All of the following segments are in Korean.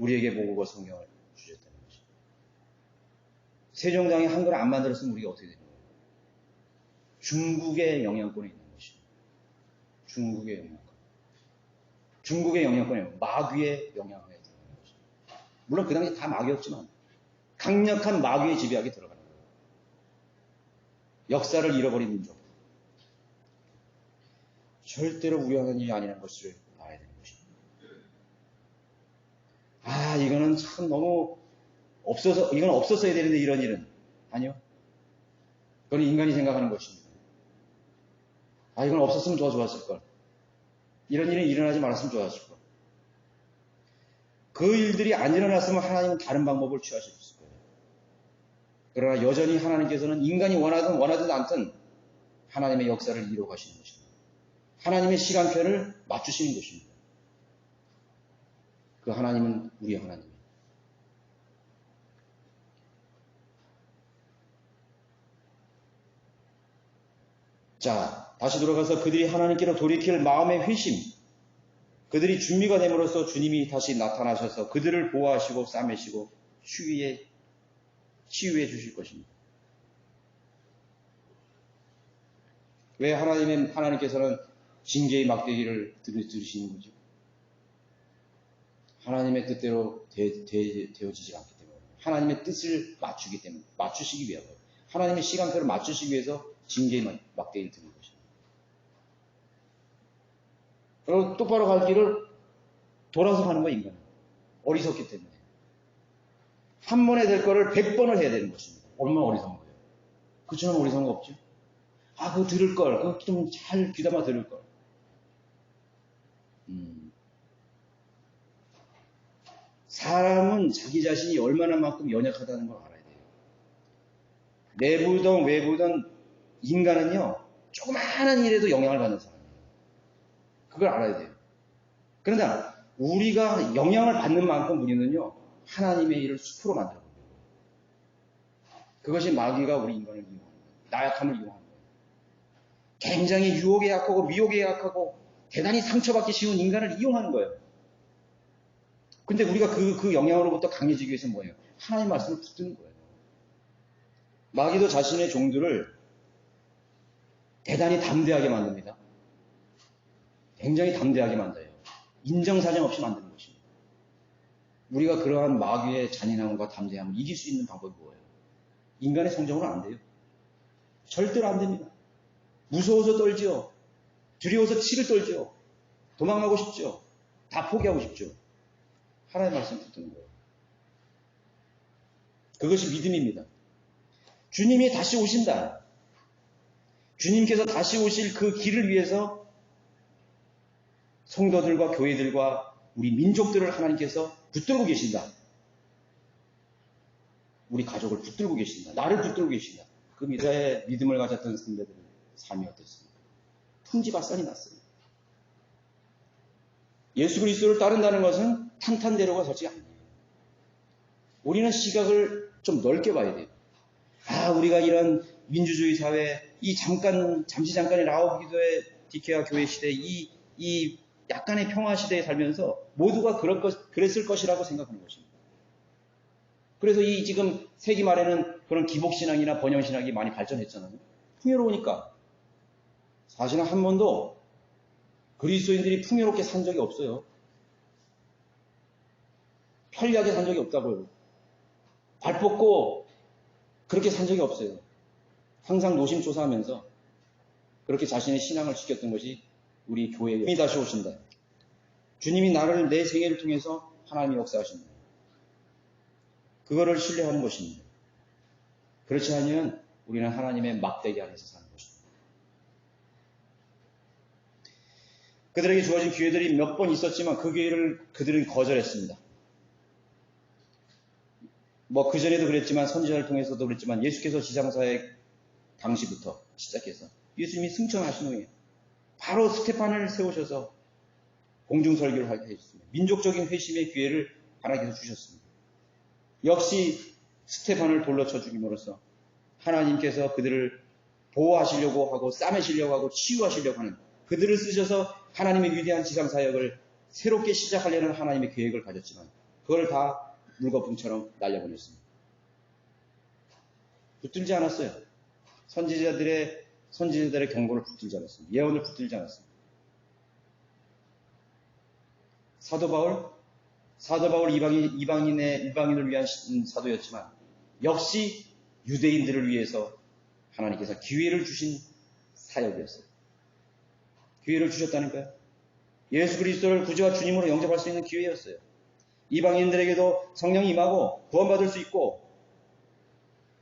우리에게 모국어 성경을 주셨다는 것입니다. 세종대왕이 한글을 안 만들었으면 우리가 어떻게 되는 거예요? 중국의 영향권에 있는 것입니다. 중국의 영향권. 중국의 영향권이에요. 마귀의 영향을 해야 되는 것입니다. 물론 그 당시 다 마귀였지만 강력한 마귀의 지배하게 들어가는 거예요. 역사를 잃어버린 민족. 절대로 우연한 일이 아니라는 것을 알아야 되는 것입니다. 아, 이거는 참 너무 이건 없었어야 되는데 이런 일은. 아니요. 그건 인간이 생각하는 것입니다. 아, 이건 없었으면 더 좋았을걸. 이런 일이 일어나지 말았으면 좋았을걸. 그 일들이 안 일어났으면 하나님은 다른 방법을 취하셨을 거예요. 그러나 여전히 하나님께서는 인간이 원하든 않든 하나님의 역사를 이루어 가시는 것입니다. 하나님의 시간표를 맞추시는 것입니다. 그 하나님은 우리 하나님이에요. 자, 다시 돌아가서 그들이 하나님께로 돌이킬 마음의 회심, 그들이 준비가 됨으로써 주님이 다시 나타나셔서 그들을 보호하시고 싸매시고 치유해 주실 것입니다. 왜 하나님께서는 징계의 막대기를 들으시는 거죠? 하나님의 뜻대로 되어지지 않기 때문에, 하나님의 뜻을 맞추시기 위하여, 하나님의 시간표를 맞추시기 위해서 징계의 막대기를 드는 것입니다. 그리고 똑바로 갈 길을 돌아서 가는 거예요, 인간은. 어리석기 때문에. 한 번에 될 거를 100번을 해야 되는 것입니다. 얼마나 어리석은 거예요. 그처럼 어리석은 거 없죠? 아, 그거 들을 걸. 그거 좀 잘 귀담아 들을 걸. 사람은 자기 자신이 얼마나만큼 연약하다는 걸 알아야 돼요. 내부든 외부든 인간은요, 조그마한 일에도 영향을 받는 사람이에요. 그걸 알아야 돼요. 그런데 우리가 영향을 받는 만큼 우리는요, 하나님의 일을 숲으로 만들어 버려요. 그것이 마귀가 우리 인간을 이용하는 거예요. 나약함을 이용하는 거예요. 굉장히 유혹에 약하고 미혹에 약하고 대단히 상처받기 쉬운 인간을 이용하는 거예요. 근데 우리가 그 영향으로부터 강해지기 위해서는 뭐예요? 하나님 말씀을 붙드는 거예요. 마귀도 자신의 종들을 대단히 담대하게 만듭니다. 굉장히 담대하게 만들어요. 인정사정 없이 만드는 것입니다. 우리가 그러한 마귀의 잔인함과 담대함을 이길 수 있는 방법이 뭐예요? 인간의 성정으로는 안 돼요. 절대로 안 됩니다. 무서워서 떨지요. 두려워서 치를 떨지요. 도망가고 싶죠. 다 포기하고 싶죠. 하나님의 말씀 붙드는 거예요. 그것이 믿음입니다. 주님이 다시 오신다. 주님께서 다시 오실 그 길을 위해서 성도들과 교회들과 우리 민족들을 하나님께서 붙들고 계신다. 우리 가족을 붙들고 계신다. 나를 붙들고 계신다. 그 믿음을 가졌던 선배들의 삶이 어땠습니까? 풍지박산이 났어요. 예수 그리스도를 따른다는 것은 탄탄대로가 솔직히 아니에요. 우리는 시각을 좀 넓게 봐야 돼요. 아, 우리가 이런 민주주의 사회, 잠시 잠깐의 라오 기도의 디케아 교회 시대, 이 약간의 평화 시대에 살면서 모두가 그랬을 것이라고 생각하는 것입니다. 그래서 이 지금 세기 말에는 그런 기복신앙이나 번영신앙이 많이 발전했잖아요. 풍요로우니까. 사실은 한 번도 그리스도인들이 풍요롭게 산 적이 없어요. 편리하게 산 적이 없다고요. 발 뻗고 그렇게 산 적이 없어요. 항상 노심초사하면서 그렇게 자신의 신앙을 지켰던 것이 우리 교회예요. 주님이 다시 오신다. 주님이 나를 내 생애를 통해서 하나님이 역사하신다. 그거를 신뢰하는 것입니다. 그렇지 않으면 우리는 하나님의 막대기 안에서 사는 것입니다. 그들에게 주어진 기회들이 몇 번 있었지만 그 기회를 그들은 거절했습니다. 그전에도 그랬지만 선지자를 통해서도 그랬지만 예수께서 지상사의 당시부터 시작해서 예수님이 승천하신 후에 바로 스테판을 세우셔서 공중설교를 하게 해주셨습니다. 민족적인 회심의 기회를 하나님께서 주셨습니다. 역시 스테판을 돌로 쳐 죽임으로써 하나님께서 그들을 보호하시려고 하고 싸매시려고 하고 치유하시려고 하는 그들을 쓰셔서 하나님의 위대한 지상사역을 새롭게 시작하려는 하나님의 계획을 가졌지만 그걸 다 물거품처럼 날려보냈습니다. 붙들지 않았어요. 선지자들의 경고를 붙들지 않았습니다. 예언을 붙들지 않았습니다. 사도 바울 이방인을 위한 사도였지만 역시 유대인들을 위해서 하나님께서 기회를 주신 사역이었어요. 기회를 주셨다니까요. 예수 그리스도를 구주와 주님으로 영접할 수 있는 기회였어요. 이방인들에게도 성령이 임하고 구원받을 수 있고,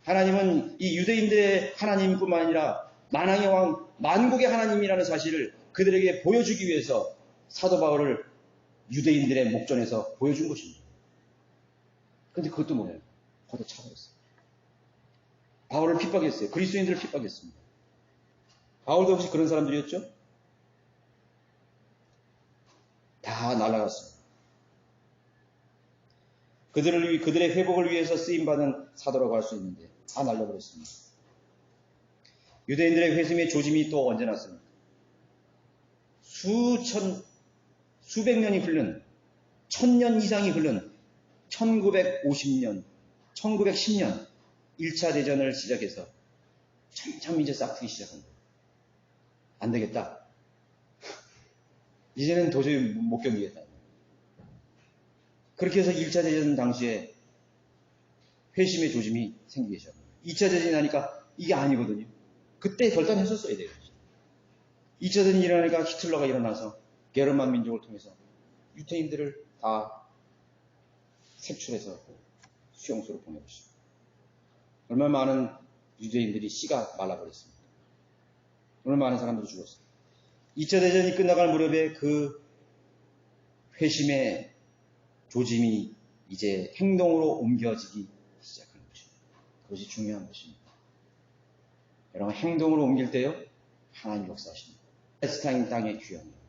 하나님은 이 유대인들의 하나님뿐만 아니라 만왕의 왕, 만국의 하나님이라는 사실을 그들에게 보여주기 위해서 사도 바울을 유대인들의 목전에서 보여준 것입니다. 그런데 그것도 뭐예요? 걷어차버렸어요. 바울을 핍박했어요. 그리스도인들을 핍박했습니다. 바울도 혹시 그런 사람들이었죠? 다 날아갔습니다. 그들의 회복을 위해서 쓰임받은 사도라고 할 수 있는데 다 날려버렸습니다. 유대인들의 회심의 조짐이 또 언제 났습니까? 수백 년이 흐른, 1000년 이상이 흐른 1910년 1차 대전을 시작해서 점점 이제 싹트기 시작한 거예요. 안 되겠다. 이제는 도저히 못 견디겠다. 그렇게 해서 1차 대전 당시에 회심의 조짐이 생기기 시작합니다. 2차 대전이 나니까 이게 아니거든요. 그때 결단했었어야 돼요. 2차 대전이 일어나니까 히틀러가 일어나서 게르만 민족을 통해서 유태인들을 다 색출해서 수용소로 보내버렸습니다. 얼마나 많은 유대인들이 씨가 말라버렸습니다. 얼마나 많은 사람들이 죽었어요. 2차 대전이 끝나갈 무렵에 그 회심의 조짐이 이제 행동으로 옮겨지기 시작하는 것입니다. 그것이 중요한 것입니다. 여러분, 행동으로 옮길 때요, 하나님 역사하십니다. 팔레스타인 땅의 귀환이에요.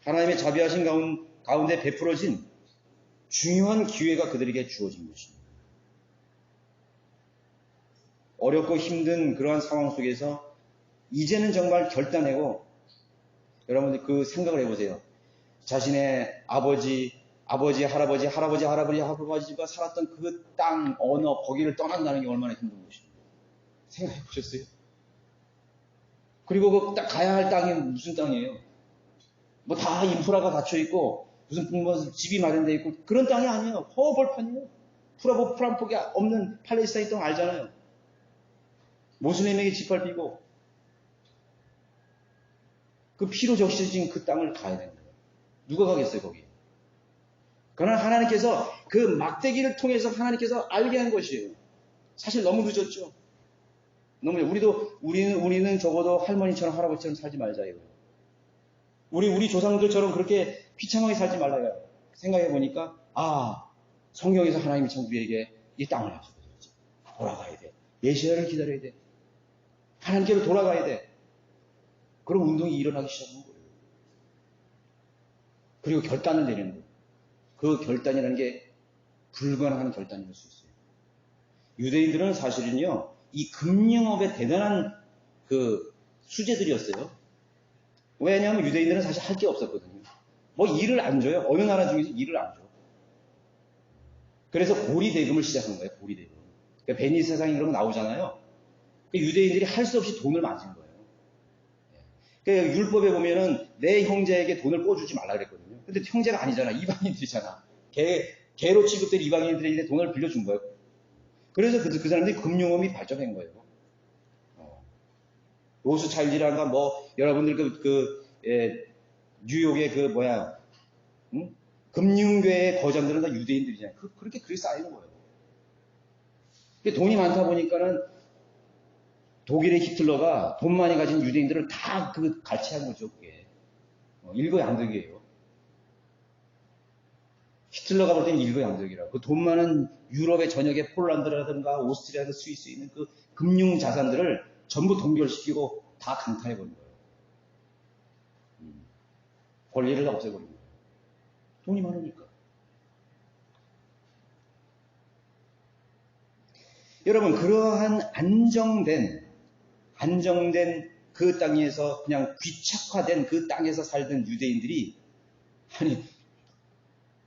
하나님의 자비하신 가운데 베풀어진 중요한 기회가 그들에게 주어진 것입니다. 어렵고 힘든 그러한 상황 속에서 이제는 정말 결단하고, 여러분들 그 생각을 해보세요. 자신의 할아버지가 살았던 그 땅, 언어, 거기를 떠난다는 게 얼마나 힘든 것입니까? 생각해 보셨어요? 그리고 그 가야 할 땅이 무슨 땅이에요? 뭐 다 인프라가 갖춰있고, 무슨 집이 마련되어 있고, 그런 땅이 아니에요. 허벌판이에요. 프란폭이 없는 팔레스타인 땅 알잖아요. 모슬림에게 짓밟히고, 그 피로 적셔진 그 땅을 가야 되는 거예요. 누가 가겠어요, 거기? 그러나 하나님께서 그 막대기를 통해서 하나님께서 알게 한 것이에요. 사실 너무 늦었죠. 우리는 적어도 할머니처럼 할아버지처럼 살지 말자 이거예요. 우리 조상들처럼 그렇게 비참하게 살지 말라요. 생각해보니까, 성경에서 하나님이 참 우리에게 이 땅을 약속해줬지. 돌아가야 돼. 메시아를 기다려야 돼. 하나님께로 돌아가야 돼. 그런 운동이 일어나기 시작한 거예요. 그리고 결단을 내리는 거예요. 그 결단이라는 게 불가능한 결단일 수 있어요. 유대인들은 사실은요, 이 금융업의 대단한 그 수제들이었어요. 왜냐하면 유대인들은 사실 할 게 없었거든요. 뭐 일을 안 줘요. 어느 나라 중에서 일을 안 줘. 그래서 고리대금을 시작한 거예요. 고리대금. 그러니까 베니세상 이런 거 나오잖아요. 유대인들이 할 수 없이 돈을 만진 거예요. 그러니까 율법에 보면은 내 형제에게 돈을 꿔주지 말라 그랬거든요. 근데 형제가 아니잖아. 이방인들이잖아. 개로 취급된 이방인들에게 돈을 빌려준 거예요. 그래서 그 사람들이 금융업이 발전한 거예요. 로스차일드란가 여러분들 뉴욕의 금융계의 거장들은 다 유대인들이잖아요. 그렇게 글이 쌓이는 거예요. 돈이 많다 보니까는 독일의 히틀러가 돈 많이 가진 유대인들을 다 갈취한 거죠, 그게. 일거양득이에요. 히틀러가 볼 때는 일거양득이라고. 그 돈 많은 유럽의 전역의 폴란드라든가 오스트리아나 스위스에 있는 그 금융 자산들을 전부 동결시키고 다 강탈해버린 거예요. 권리를 다 없애버린 거예요. 돈이 많으니까. 여러분, 그러한 안정된 그 땅에서 그냥 귀착화된 그 땅에서 살던 유대인들이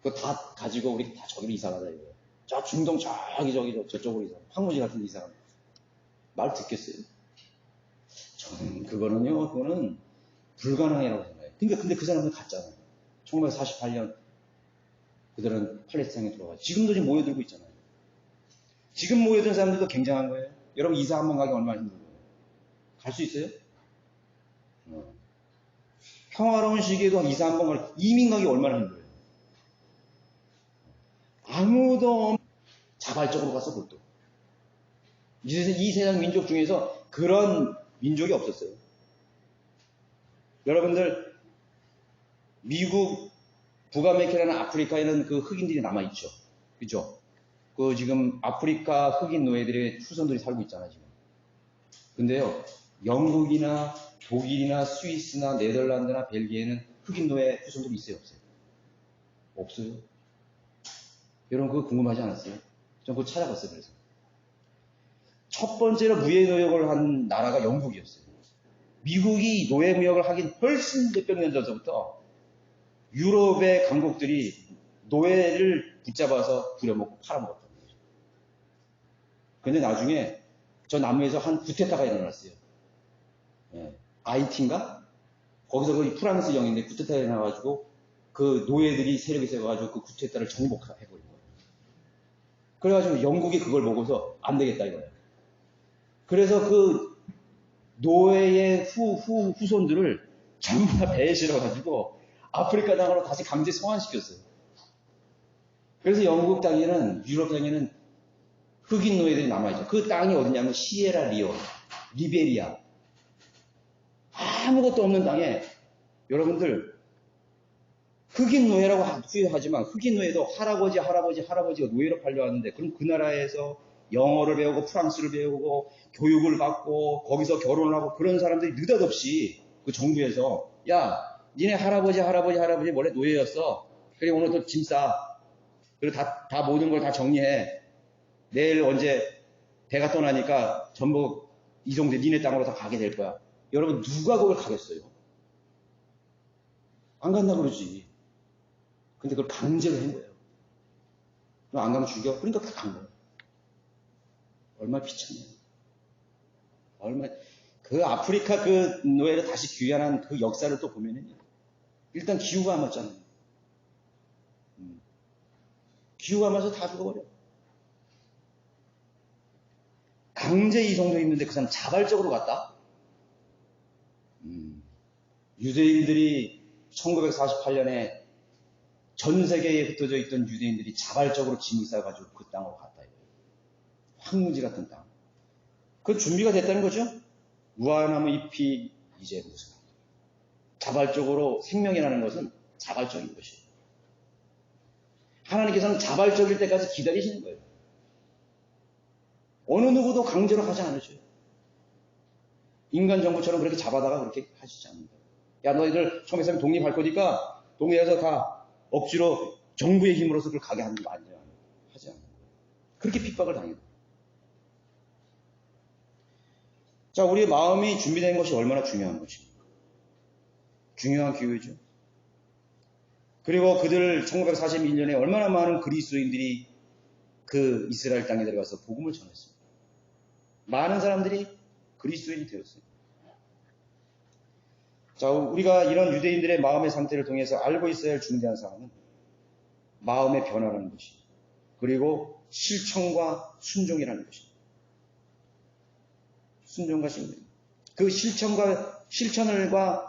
그거 다 가지고 우리 다 저기로 이사 가자 이거예요. 저 중동 저쪽으로 이사, 황무지 같은 데 이사 가자. 말 듣겠어요? 저는 그거는 불가능이라고 생각해요. 그러니까 근데 그 사람은 갔잖아요. 1948년 그들은 팔레스타인에 들어가. 지금도 지금 모여들고 있잖아요. 지금 모여든 사람들도 굉장한 거예요. 여러분 이사 한번 가기 얼마나 힘들어요. 갈 수 있어요? 평화로운 시기에도 이사 한번 가기, 이민 가기 얼마나 힘들어요. 아무도 자발적으로 가서 그것도. 이 세상 민족 중에서 그런 민족이 없었어요. 여러분들 미국 북아메리카라는 아프리카에는 그 흑인들이 남아있죠. 그죠? 그 지금 아프리카 흑인 노예들의 후손들이 살고 있잖아요, 지금. 근데요, 영국이나 독일이나 스위스나 네덜란드나 벨기에는 흑인 노예 후손들이 있어요, 없어요? 없어요. 여러분 그거 궁금하지 않았어요? 전 그거 찾아봤어요, 그래서. 첫 번째로 무예무역을 한 나라가 영국이었어요. 미국이 노예무역을 하긴 훨씬 몇백 년 전서부터 유럽의 강국들이 노예를 붙잡아서 부려먹고 팔아먹었다는 거죠. 근데 나중에 저 남미에서 한 쿠데타가 일어났어요. 예. 아이티인가? 거기서 그 프랑스 영인데 쿠데타가 일어나가지고 그 노예들이 세력이 세가지고 그 쿠데타를 정복해버린 거예요. 그래가지고 영국이 그걸 보고서 안 되겠다 이거예요. 그래서 그 노예의 후손들을 전부 다 배에 실어가지고 아프리카 땅으로 다시 강제 송환시켰어요. 그래서 영국 땅에는, 유럽 땅에는 흑인 노예들이 남아있죠. 그 땅이 어디냐면 시에라 리온, 리베리아. 아무것도 없는 땅에 여러분들 흑인 노예라고 후회하지만 흑인 노예도 할아버지가 노예로 팔려왔는데 그럼 그 나라에서 영어를 배우고 프랑스를 배우고 교육을 받고 거기서 결혼을 하고 그런 사람들이 느닷없이 그 정부에서 야 니네 할아버지 원래 노예였어. 그래 오늘 또 짐 싸. 그리고 다 모든 걸 다 정리해. 내일 언제 배가 떠나니까 전부 이종대 니네 땅으로 다 가게 될 거야. 여러분 누가 그걸 가겠어요? 안 간다 그러지. 근데 그걸 강제로 한 거예요. 안 가면 죽여? 그러니까 다 간 거예요. 얼마나 비참해요. 그 아프리카 그 노예를 다시 귀환한 그 역사를 또 보면은요. 일단 기후가 안 맞잖아요. 기후가 안 맞아서 다 죽어버려. 강제 이송도 있는데 그 사람 자발적으로 갔다? 유대인들이 1948년에 전 세계에 흩어져 있던 유대인들이 자발적으로 짐을 싸가지고 그 땅으로 갔다. 황무지 같은 땅. 그 준비가 됐다는 거죠? 무화과나무 잎이 이제 무슨 자발적으로 생명이라는 것은 자발적인 것이에요. 하나님께서는 자발적일 때까지 기다리시는 거예요. 어느 누구도 강제로 하지 않으셔요. 인간 정부처럼 그렇게 잡아다가 그렇게 하시지 않는다. 야 너희들 처음에 독립할 거니까 독립해서 가. 억지로 정부의 힘으로서 그걸 가게 하는 거 아니야. 하지 않는 거예요. 그렇게 핍박을 당해요. 자, 우리의 마음이 준비된 것이 얼마나 중요한 것입니까? 중요한 기회죠. 그리고 그들 1941년에 얼마나 많은 그리스도인들이 그 이스라엘 땅에 들어가서 복음을 전했습니다. 많은 사람들이 그리스도인이 되었어요. 자, 우리가 이런 유대인들의 마음의 상태를 통해서 알고 있어야 할 중대한 사항은 마음의 변화라는 것이 그리고 실천과 순종이라는 것입니다. 순종과 신경. 그 실천과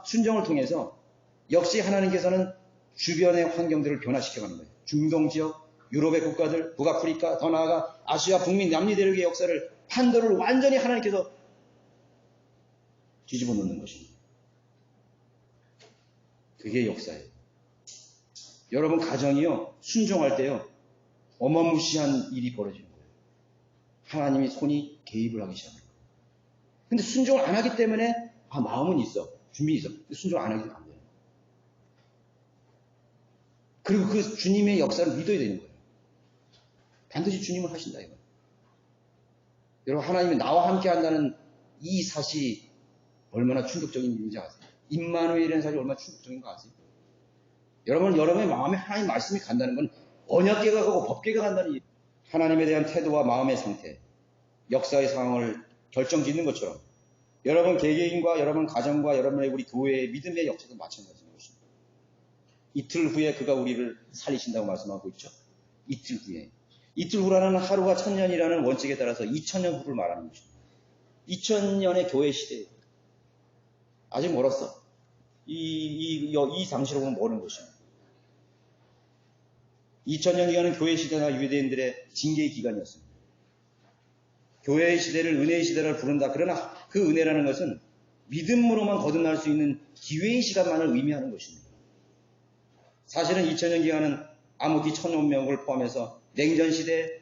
순종을 통해서 역시 하나님께서는 주변의 환경들을 변화시켜가는 거예요. 중동 지역, 유럽의 국가들, 북아프리카, 더 나아가 아시아, 북미, 남미 대륙의 역사를 판도를 완전히 하나님께서 뒤집어 놓는 것입니다. 그게 역사예요. 여러분 가정이요 순종할 때요 어마무시한 일이 벌어지는 거예요. 하나님이 손이 개입을 하기 시작합니다. 근데 순종을 안 하기 때문에 마음은 있어. 준비 있어. 근데 순종 안 하기는 안 돼요. 그리고 그 주님의 역사를 믿어야 되는 거예요. 반드시 주님을 하신다 이거예요. 여러분 하나님이 나와 함께 한다는 이 사실이 얼마나 충격적인 일인지 아세요? 임마누엘이라는 사실이 얼마나 충격적인 거 아세요? 여러분의 마음에 하나님 말씀이 간다는 건 언약계가 가고 법계가 간다는 얘기. 하나님에 대한 태도와 마음의 상태, 역사의 상황을 결정짓는 것처럼 여러분 개개인과 여러분 가정과 여러분의 우리 교회의 믿음의 역사도 마찬가지인 것입니다. 이틀 후에 그가 우리를 살리신다고 말씀하고 있죠. 이틀 후에. 이틀 후라는 하루가 천년이라는 원칙에 따라서 2000년 후를 말하는 것입니다. 2000년의 교회 시대. 아직 멀었어. 이 당시로 보면 멀은 것입니다. 2000년 기간은 교회 시대나 유대인들의 징계의 기간이었습니다. 교회의 시대를 은혜의 시대를 부른다. 그러나 그 은혜라는 것은 믿음으로만 거듭날 수 있는 기회의 시간만을 의미하는 것입니다. 사실은 2000년 기간은 암흑기 천년명을 포함해서 냉전시대,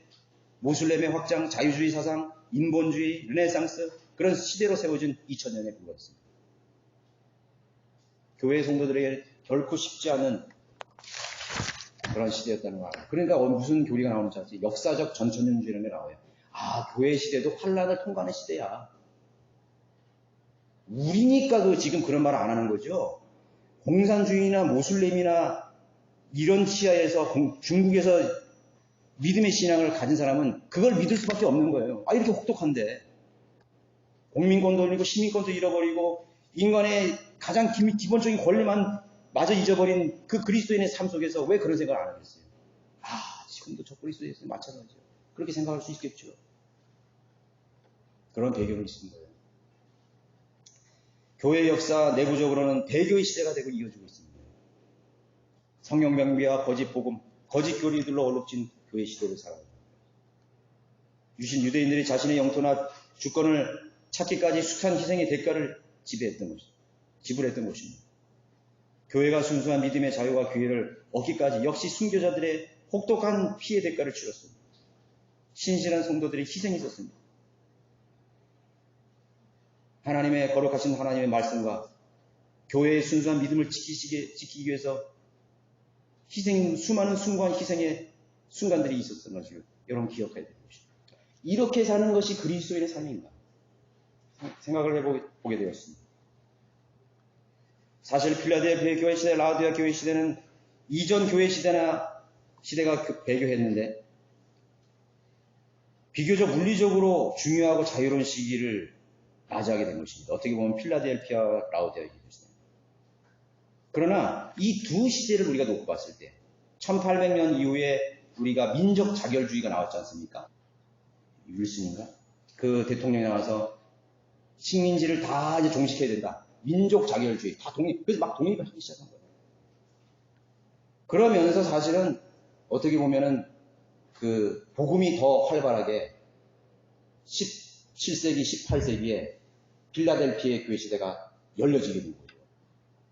모슬렘의 확장, 자유주의 사상, 인본주의, 르네상스 그런 시대로 세워진 2000년에 불과했습니다. 교회 성도들에게 결코 쉽지 않은 그런 시대였다는 거 알아요. 그러니까 무슨 교리가 나오는지 알지? 역사적 전천년주의라는 게 나와요. 아, 교회 시대도 환란을 통과하는 시대야. 우리니까 지금 그런 말 안 하는 거죠. 공산주의나 모슬렘이나 이런 치하에서 중국에서 믿음의 신앙을 가진 사람은 그걸 믿을 수밖에 없는 거예요. 아, 이렇게 혹독한데. 공민권도 잃고 시민권도 잃어버리고 인간의 가장 기본적인 권리만 마저 잊어버린 그 그리스도인의 삶 속에서 왜 그런 생각을 안 하겠어요? 아, 지금도 저 그리스도인에서 마찬가지죠. 그렇게 생각할 수 있겠죠. 그런 배경이 있습니다. 교회 역사 내부적으로는 배교의 시대가 되고 이어지고 있습니다. 성령 명비와 거짓 복음, 거짓 교리들로 얼룩진 교회 시대를 살아갑니다. 유신 유대인들이 자신의 영토나 주권을 찾기까지 숱한 희생의 대가를 지불했던 것입니다. 교회가 순수한 믿음의 자유와 기회를 얻기까지 역시 순교자들의 혹독한 피해 대가를 치렀습니다. 신실한 성도들의 희생이 있었습니다. 하나님의 거룩하신 하나님의 말씀과 교회의 순수한 믿음을 지키기 위해서 수많은 숭고한 희생의 순간들이 있었던 것을 여러분 기억해야 될 것입니다. 이렇게 사는 것이 그리스도인의 삶인가 생각을 해보게 되었습니다. 사실 필라델피아 교회 시대, 라우디아 교회 시대는 이전 교회 시대가 배교했는데 비교적 물리적으로 중요하고 자유로운 시기를 맞이하게 된 것입니다. 어떻게 보면 필라델피아, 라우디아 교회 시대. 그러나 이 두 시대를 우리가 놓고 봤을 때 1800년 이후에 우리가 민족 자결주의가 나왔지 않습니까? 윌슨인가? 그 대통령이 나와서 식민지를 다 이제 종식해야 된다. 민족 자결주의. 다 그래서 막 독립을 하기 시작한 거예요. 그러면서 사실은 어떻게 보면은 그 복음이 더 활발하게 17세기, 18세기에 필라델피아 교회 시대가 열려지게 된 거예요.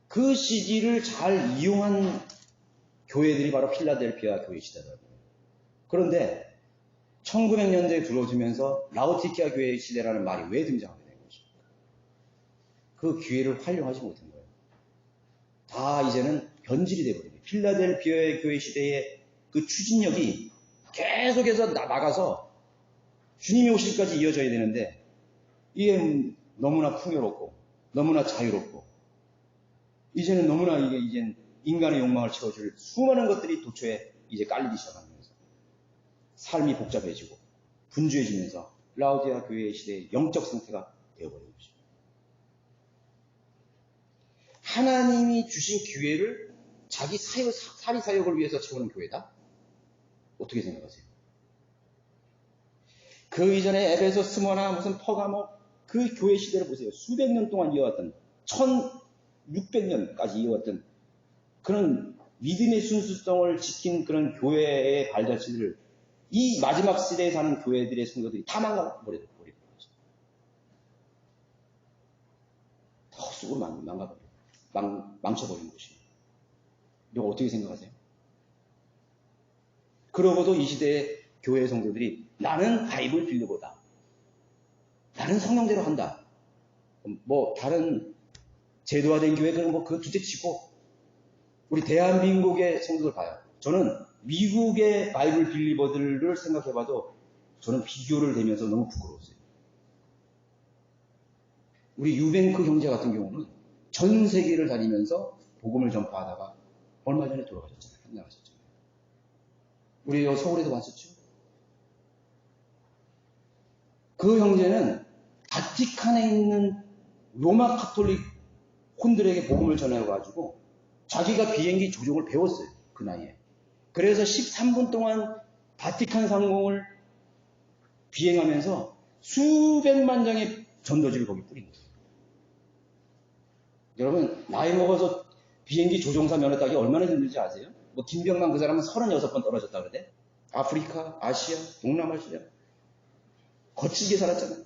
그 시기를 잘 이용한 교회들이 바로 필라델피아 교회 시대더라고요. 그런데 1900년대에 들어오면서 라오디키아 교회 시대라는 말이 왜 등장하게 된 것입니까? 그 기회를 활용하지 못한 거예요. 다 이제는 변질이 돼버려요. 필라델피아 교회 시대의 그 추진력이 계속해서 나가서 주님이 오실 때까지 이어져야 되는데 이게 너무나 풍요롭고 너무나 자유롭고 이제는 너무나 이제 인간의 욕망을 채워줄 수많은 것들이 도처에 이제 깔리기 시작하면서 삶이 복잡해지고 분주해지면서 라우디아 교회의 시대의 영적 상태가 되어버린 것입니다. 하나님이 주신 기회를 자기 사리 사역을 위해서 채우는 교회다? 어떻게 생각하세요? 그 이전에 에베소, 스모나, 무슨 퍼가모 그 교회 시대를 보세요. 수백 년 동안 이어왔던 1600년까지 이어왔던 그런 믿음의 순수성을 지킨 그런 교회의 발자취를 이 마지막 시대에 사는 교회들의 성도들이 다 망가버린 거죠. 다 헛수고로 망쳐버린 것입니다. 이거 어떻게 생각하세요? 그러고도 이 시대의 교회 성도들이 나는 바이블 빌려보다. 나는 성령대로 한다. 뭐 다른 제도화된 교회들은 뭐 그 둘째치고 우리 대한민국의 성도들 봐요. 저는 미국의 바이블 빌리버들을 생각해봐도 저는 비교를 되면서 너무 부끄러웠어요. 우리 유뱅크 형제 같은 경우는 전 세계를 다니면서 복음을 전파하다가 얼마 전에 돌아가셨잖아요. 한나가셨잖아요. 우리 여기 서울에도 왔었죠. 그 형제는 바티칸에 있는 로마 카톨릭 혼들에게 복음을 전해가지고 자기가 비행기 조종을 배웠어요. 그 나이에. 그래서 13분 동안 바티칸 상공을 비행하면서 수백만 장의 전도지를 거기 뿌린 거예요. 여러분, 나이 먹어서 비행기 조종사 면허 따기 얼마나 힘들지 아세요? 뭐 김병만 그 사람은 36번 떨어졌다 그러대. 아프리카, 아시아, 동남아시아 거칠게 살았잖아요.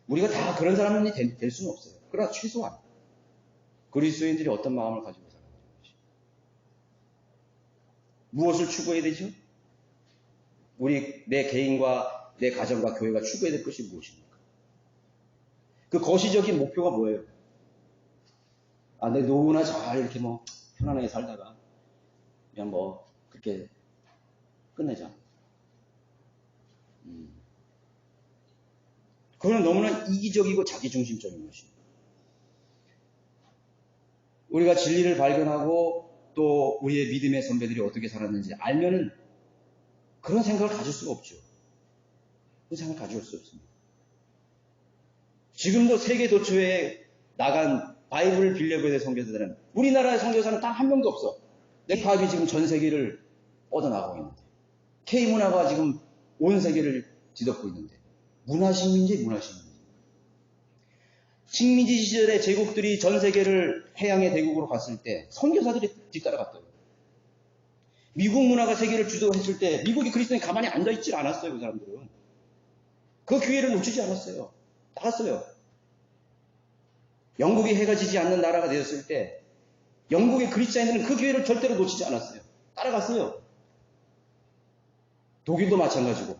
우리가 다 그런 사람이 될 수는 없어요. 그러나 최소한 그리스도인들이 어떤 마음을 가지고 살아가는 것이 무엇을 추구해야 되죠? 내 개인과 내 가정과 교회가 추구해야 될 것이 무엇입니까? 그 거시적인 목표가 뭐예요? 내 노후나 잘 이렇게 뭐 편안하게 살다가 그냥 뭐 그렇게 끝내자. 그건 너무나 이기적이고 자기중심적인 것입니다. 우리가 진리를 발견하고 또 우리의 믿음의 선배들이 어떻게 살았는지 알면은 그런 생각을 가질 수가 없죠. 그런 생각을 가질 수 없습니다. 지금도 세계 도처에 나간 바이블 빌려보의 선교사들은 우리나라의 선교사는 딱 한 명도 없어. 넥팝이 지금 전 세계를 뻗어나가고 있는데 K문화가 지금 온 세계를 뒤덮고 있는데 문화식민지. 식민지 시절에 제국들이 전 세계를 해양의 대국으로 갔을 때 선교사들이 뒤따라갔더라고요. 미국 문화가 세계를 주도했을 때 미국이 그리스도인이 가만히 앉아있질 않았어요. 그 사람들은. 그 기회를 놓치지 않았어요. 나갔어요. 영국이 해가 지지 않는 나라가 되었을 때 영국의 그리스도인들은 그 기회를 절대로 놓치지 않았어요. 따라갔어요. 독일도 마찬가지고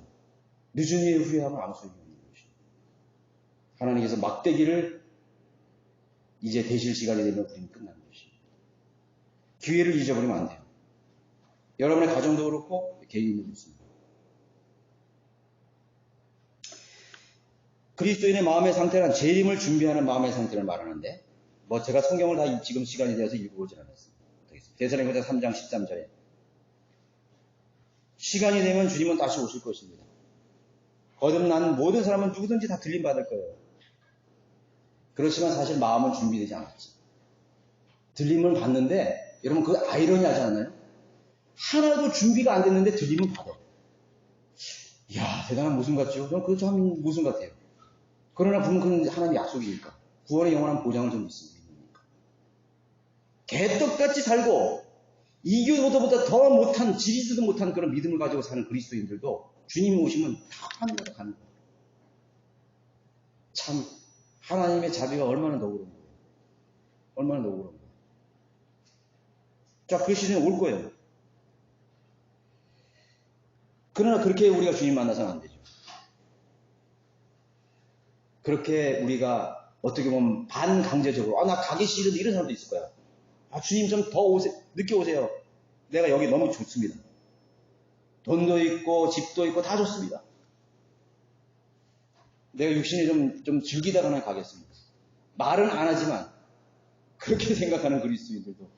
늦은 이에 후회하면 아무 소용이 없는 것입니다. 하나님께서 막대기를 이제 대실 시간이 되면 우리는 끝나는 것입니다. 기회를 잊어버리면 안 돼요. 여러분의 가정도 그렇고 개인도 그렇습니다. 그리스도인의 마음의 상태란 재림을 준비하는 마음의 상태를 말하는데 뭐 제가 성경을 다 지금 시간이 되어서 읽어보진 않았습니다. 데살로니가서 3장 13절에 시간이 되면 주님은 다시 오실 것입니다. 거듭난 모든 사람은 누구든지 다 들림받을 거예요. 그렇지만 사실 마음은 준비되지 않았지. 들림을 받는데 여러분 그 아이러니하지 않나요? 하나도 준비가 안 됐는데 들림은 받아. 이야 대단한 모순 같죠? 저는 그거 참 모순 같아요. 그러나 그건 하나님의 약속이니까 구원의 영원한 보장을 좀 믿습니까? 개떡같이 살고 이교도보다 더 못한 지리지도 못한 그런 믿음을 가지고 사는 그리스도인들도 주님이 오시면 다 하늘나라 가는 거예요. 참 하나님의 자비가 얼마나 너그러운 거예요. 얼마나 너그러운 거예요. 자, 그 시즌이 올 거예요. 그러나 그렇게 우리가 주님 만나서는 안 되죠. 그렇게 우리가 어떻게 보면 반강제적으로 나 가기 싫은데 이런 사람도 있을 거야. 주님 좀 더 오세요. 늦게 오세요. 내가 여기 너무 좋습니다. 돈도 있고 집도 있고 다 좋습니다. 내가 육신이 좀 즐기다가는 가겠습니다. 말은 안 하지만 그렇게 생각하는 그리스도인들도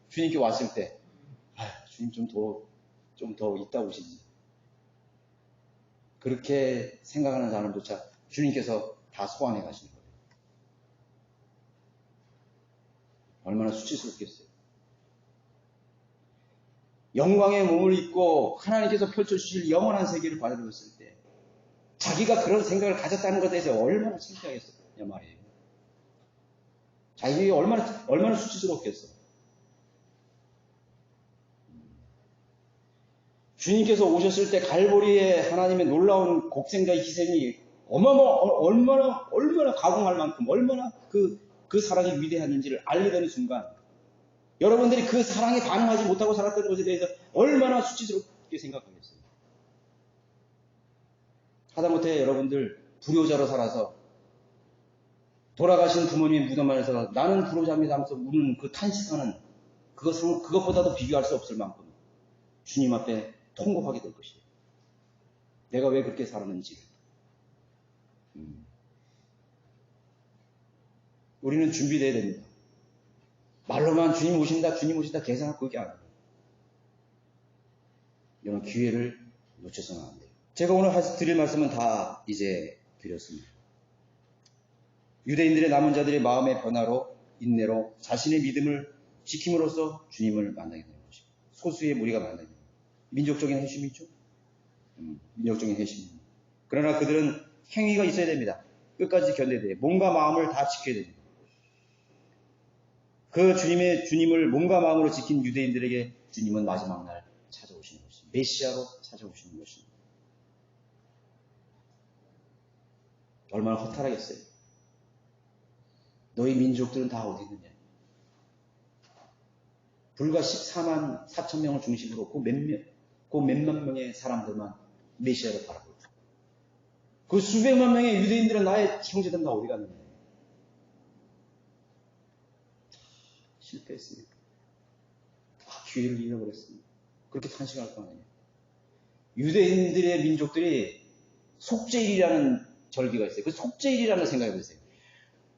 주님께 왔을 때 주님 좀 더 있다 오시지. 그렇게 생각하는 사람조차 주님께서 다 소환해 가시는 거예요. 얼마나 수치스럽겠어요. 영광의 몸을 입고 하나님께서 펼쳐주실 영원한 세계를 받아들였을 때 자기가 그런 생각을 가졌다는 것에 대해서 얼마나 창피하겠어요 말이에요. 자기가 얼마나 수치스럽겠어. 주님께서 오셨을 때 갈보리에 하나님의 놀라운 곡생자의 희생이 얼마나 가공할 만큼 얼마나 그 사랑이 위대했는지를 알게 되는 순간 여러분들이 그 사랑에 반응하지 못하고 살았던 것에 대해서 얼마나 수치스럽게 생각하겠어요. 하다못해 여러분들 불효자로 살아서 돌아가신 부모님의 무덤 안에서 나는 불효자입니다 하면서 우는 그 탄식하는 그것보다도 비교할 수 없을 만큼 주님 앞에 통곡하게 될 것이에요. 내가 왜 그렇게 살았는지. 우리는 준비되어야 됩니다. 말로만 주님 오신다, 주님 오신다 계산하고 그게 아니에요. 이런 기회를 놓쳐서는 안 돼요. 제가 오늘 드릴 말씀은 다 이제 드렸습니다. 유대인들의 남은 자들의 마음의 변화로, 인내로 자신의 믿음을 지킴으로써 주님을 만나게 되는 것입니다. 소수의 무리가 만나게 됩니다. 민족적인 회심이죠. 민족적인 회심입니다. 그러나 그들은 행위가 있어야 됩니다. 끝까지 견뎌야 돼요. 몸과 마음을 다 지켜야 됩니다. 그 주님을 몸과 마음으로 지킨 유대인들에게 주님은 마지막 날 찾아오시는 것입니다. 메시아로 찾아오시는 것입니다. 얼마나 허탈하겠어요. 너희 민족들은 다 어디 있느냐. 불과 14만 4천 명을 중심으로 그 몇만 명의 사람들만 메시아를 바라보고 그 수백만 명의 유대인들은 나의 형제들 다 어디 갔느냐. 실패했습니다. 다 기회를 잃어버렸습니다. 그렇게 탄식할 거 아니에요. 유대인들의 민족들이 속죄일이라는 절기가 있어요. 그 속죄일이라는 생각해 보세요.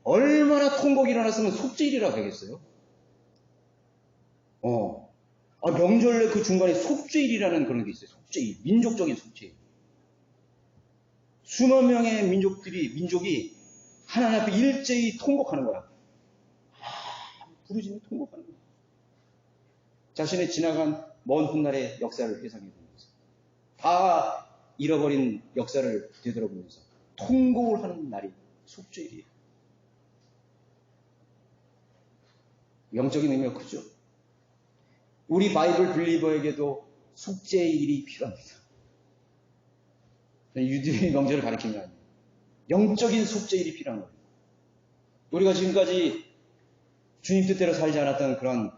얼마나 통곡이 일어났으면 속죄일이라고 하겠어요? 명절에 그 중간에 속죄일이라는 그런 게 있어요. 속죄일. 민족적인 속죄일. 수만 명의 민족이 하나님 앞에 일제히 통곡하는 거야. 부르짖는 통곡하는 거야. 자신의 지나간 먼 훗날의 역사를 회상해보면서 다 잃어버린 역사를 되돌아보면서 통곡을 하는 날이 속죄일이에요. 영적인 의미가 크죠. 우리 바이블 빌리버에게도 속죄일이 필요합니다. 유대의 명절을 가리키는 게 아니에요. 영적인 속죄일이 필요한 거예요. 우리가 지금까지 주님 뜻대로 살지 않았던 그런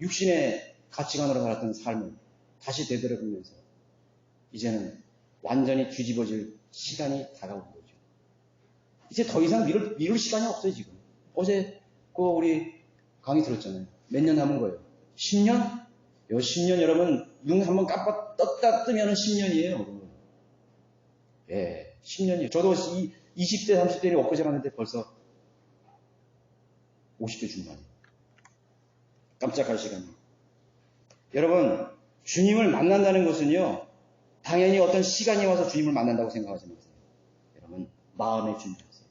육신의 가치관으로 살았던 삶을 다시 되돌아보면서 이제는 완전히 뒤집어질 시간이 다가온 거죠. 이제 더 이상 미룰 시간이 없어요, 지금. 어제 우리 강의 들었잖아요. 몇 년 남은 거예요? 10년? 요 10년 여러분 눈 한번 떴다 뜨면 10년이에요. 예, 10년이에요. 저도 20대, 30대에 엊그제 갔는데 벌써 50대 중반이에요. 깜짝할 시간이에요. 여러분, 주님을 만난다는 것은요, 당연히 어떤 시간이 와서 주님을 만난다고 생각하지 마세요. 여러분, 마음의 준비하세요.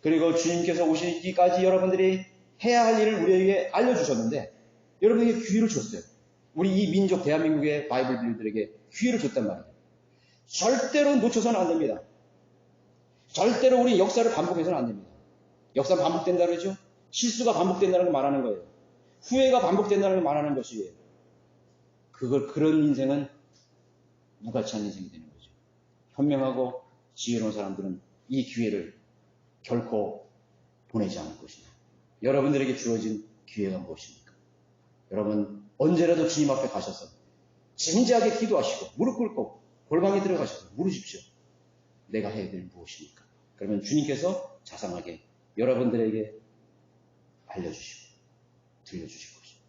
그리고 주님께서 오시기까지 여러분들이 해야 할 일을 우리에게 알려주셨는데, 여러분에게 기회를 줬어요. 우리 이 민족, 대한민국의 바이블 빌들에게 기회를 줬단 말이에요. 절대로 놓쳐서는 안 됩니다. 절대로 우리 역사를 반복해서는 안 됩니다. 역사는 반복된다 그러죠? 실수가 반복된다는 걸 말하는 거예요. 후회가 반복된다는 걸 말하는 것이에요. 그런 인생은 무가치한 인생이 되는 거죠. 현명하고 지혜로운 사람들은 이 기회를 결코 보내지 않을 것입니다. 여러분들에게 주어진 기회가 무엇입니까? 여러분 언제라도 주님 앞에 가셔서 진지하게 기도하시고 무릎 꿇고 골방에 들어가셔서 물으십시오. 내가 해야 될 무엇입니까? 그러면 주님께서 자상하게 여러분들에게 알려주시고 들려주실 것입니다.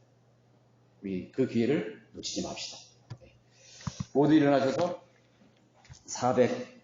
우리 그 기회를 놓치지 맙시다. 네. 모두 일어나셔서 400